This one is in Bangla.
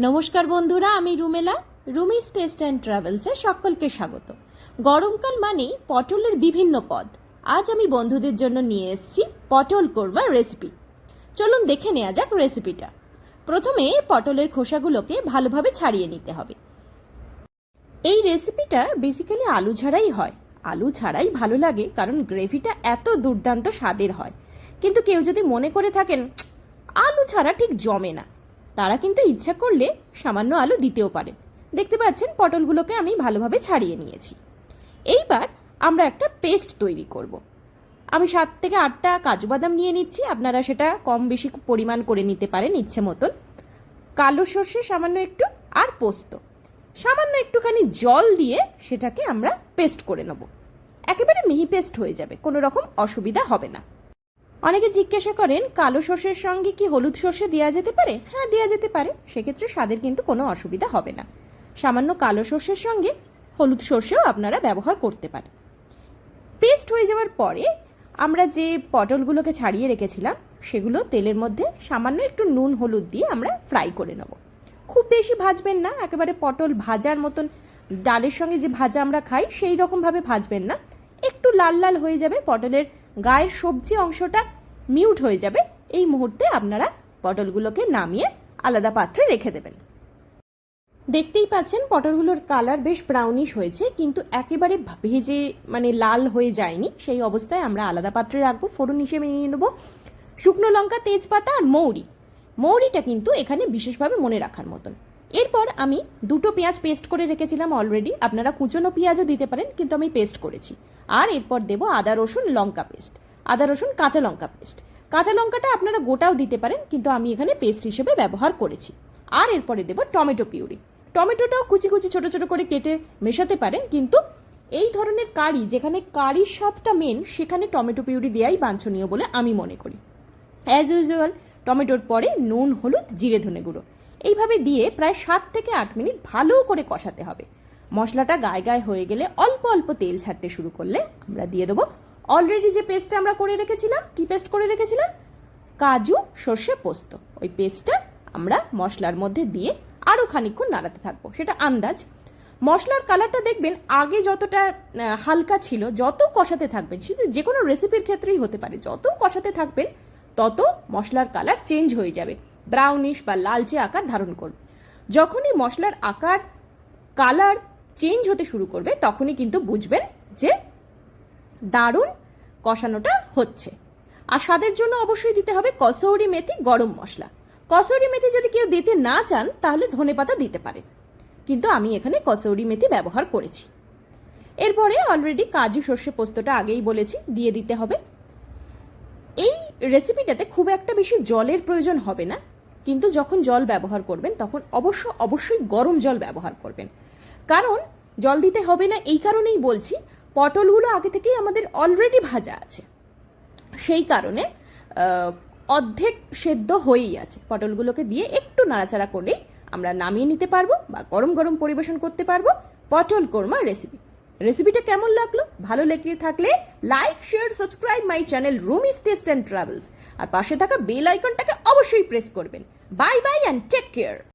নমস্কার বন্ধুরা, আমি রুমেলা। রুমিস টেস্ট অ্যান্ড ট্রাভেলসে সকলকে স্বাগত। গরমকাল মানেই পটলের বিভিন্ন পদ। আজ আমি বন্ধুদের জন্য নিয়ে এসেছি পটল কোরমার রেসিপি। চলুন দেখে নেওয়া যাক রেসিপিটা। প্রথমে পটলের খোসাগুলোকে ভালোভাবে ছাড়িয়ে নিতে হবে। এই রেসিপিটা বেসিক্যালি আলু ছাড়াই হয়। আলু ছাড়াই ভালো লাগে কারণ গ্রেভিটা এত দুর্দান্ত স্বাদের হয়। কিন্তু কেউ যদি মনে করে থাকেন আলু ছাড়া ঠিক জমে না, তারা কিন্তু ইচ্ছা করলে সামান্য আলু দিতেও পারেন। দেখতে পাচ্ছেন পটলগুলোকে আমি ভালোভাবে ছাড়িয়ে নিয়েছি। এইবার আমরা একটা পেস্ট তৈরি করব। আমি 7 থেকে 8টা কাজু বাদাম নিয়ে নিচ্ছি, আপনারা সেটা কম বেশি পরিমাণ করে নিতে পারেন ইচ্ছে মতন। কালো সর্ষে সামান্য একটু, আর পোস্ত সামান্য একটুখানি জল দিয়ে সেটাকে আমরা পেস্ট করে নেব। একেবারে মিহি পেস্ট হয়ে যাবে, কোনো রকম অসুবিধা হবে না। অনেকে জিজ্ঞাসা করেন কালো সর্ষের সঙ্গে কি হলুদ সর্ষে দেওয়া যেতে পারে? হ্যাঁ, দেওয়া যেতে পারে, সেক্ষেত্রে স্বাদের কিন্তু কোনো অসুবিধা হবে না। সামান্য কালো সর্ষের সঙ্গে হলুদ সর্ষেও আপনারা ব্যবহার করতে পারেন। পেস্ট হয়ে যাওয়ার পরে আমরা যে পটলগুলোকে ছাড়িয়ে রেখেছিলাম সেগুলো তেলের মধ্যে সামান্য একটু নুন হলুদ দিয়ে আমরা ফ্রাই করে নেব। খুব বেশি ভাজবেন না, একেবারে পটল ভাজার মতন, ডালের সঙ্গে যে ভাজা আমরা খাই সেই রকমভাবে ভাজবেন না। একটু লাল লাল হয়ে যাবে, পটলের গায়ের সবজি অংশটা মিউট হয়ে যাবে। এই মুহূর্তে আপনারা পটলগুলোকে নামিয়ে আলাদা পাত্রে রেখে দেবেন। দেখতেই পাচ্ছেন পটলগুলোর কালার বেশ ব্রাউনিশ হয়েছে, কিন্তু একেবারে ভেজে লাল হয়ে যায়নি। সেই অবস্থায় আমরা আলাদা পাত্রে রাখবো। ফোড়ন হিসেবে নিয়ে নেবো শুকনো লঙ্কা, তেজপাতা আর মৌরি। মৌরিটা কিন্তু এখানে বিশেষভাবে মনে রাখার মতন। এরপর আমি 2টো পেঁয়াজ পেস্ট করে রেখেছিলাম অলরেডি, আপনারা কুচনো পেঁয়াজও দিতে পারেন, কিন্তু আমি পেস্ট করেছি। আর এরপর দেবো আদা রসুন লঙ্কা পেস্ট, আদা রসুন কাঁচা লঙ্কা পেস্ট। কাঁচা লঙ্কাটা আপনারা গোটাও দিতে পারেন, কিন্তু আমি এখানে পেস্ট হিসেবে ব্যবহার করেছি। আর এরপরে দেবো টমেটো পিউরি। টমেটোটাও কুচি কুচি ছোটো ছোটো করে কেটে মেশাতে পারেন, কিন্তু এই ধরনের কারি, যেখানে কারির স্বাদটা মেন, সেখানে টমেটো পিউরি দেওয়াই বাঞ্ছনীয় বলে আমি মনে করি। অ্যাজ ইউজুয়াল টমেটোর পরে নুন হলুদ জিরে ধনে গুঁড়ো এইভাবে দিয়ে প্রায় 7 থেকে 8 মিনিট ভালো করে কষাতে হবে। মশলাটা গায়ে গায়ে হয়ে গেলে অল্প অল্প তেল ছাড়তে শুরু করলে আমরা দিয়ে দেবো অলরেডি যে পেস্টটা আমরা করে রেখেছিলাম। কি পেস্ট করে রেখেছিলাম? কাজু সর্ষে পোস্ত। ওই পেস্টটা আমরা মশলার মধ্যে দিয়ে আরও খানিকক্ষণ নাড়াতে থাকবো, সেটা আন্দাজ। মশলার কালারটা দেখবেন আগে যতটা হালকা ছিল, যত কষাতে থাকবেন, সেটা যে কোনো রেসিপির ক্ষেত্রেই হতে পারে, যত কষাতে থাকবেন তত মশলার কালার চেঞ্জ হয়ে যাবে, ব্রাউনিশ বা লালচে আকার ধারণ করবে। যখনই মশলার আকার কালার চেঞ্জ হতে শুরু করবে তখনই কিন্তু বুঝবেন যে দারুণ কষানোটা হচ্ছে। আর স্বাদের জন্য অবশ্যই দিতে হবে কসৌরি মেথি গরম মশলা। কসৌরি মেথি যদি কেউ দিতে না চান তাহলে ধনেপাতা দিতে পারেন, কিন্তু আমি এখানে কসৌরি মেথি ব্যবহার করেছি। এরপরে অলরেডি কাজু সর্ষে পোস্তটা আগেই বলেছি দিয়ে দিতে হবে। এই রেসিপিটাতে খুব একটা বেশি জলের প্রয়োজন হবে না, কিন্তু যখন জল ব্যবহার করবেন তখন অবশ্যই গরম জল ব্যবহার করবেন। কারণ জল দিতে হবে না এই কারণেই বলছি, পটলগুলো আগে থেকেই আমাদের অলরেডি ভাজা আছে, সেই কারণে অর্ধেক সেদ্ধ হয়েই আছে। পটলগুলোকে দিয়ে একটু নাড়াচাড়া করলেই আমরা নামিয়ে নিতে পারবো বা গরম গরম পরিবেশন করতে পারবো পটল কোরমা রেসিপি। রেসিপিটা কেমন লাগলো? ভালো লেগে থাকলে like share subscribe my channel Rumi's taste and travels, আর পাশে থাকা বেল আইকনটাকে অবশ্যই প্রেস করবেন। Bye bye and take care.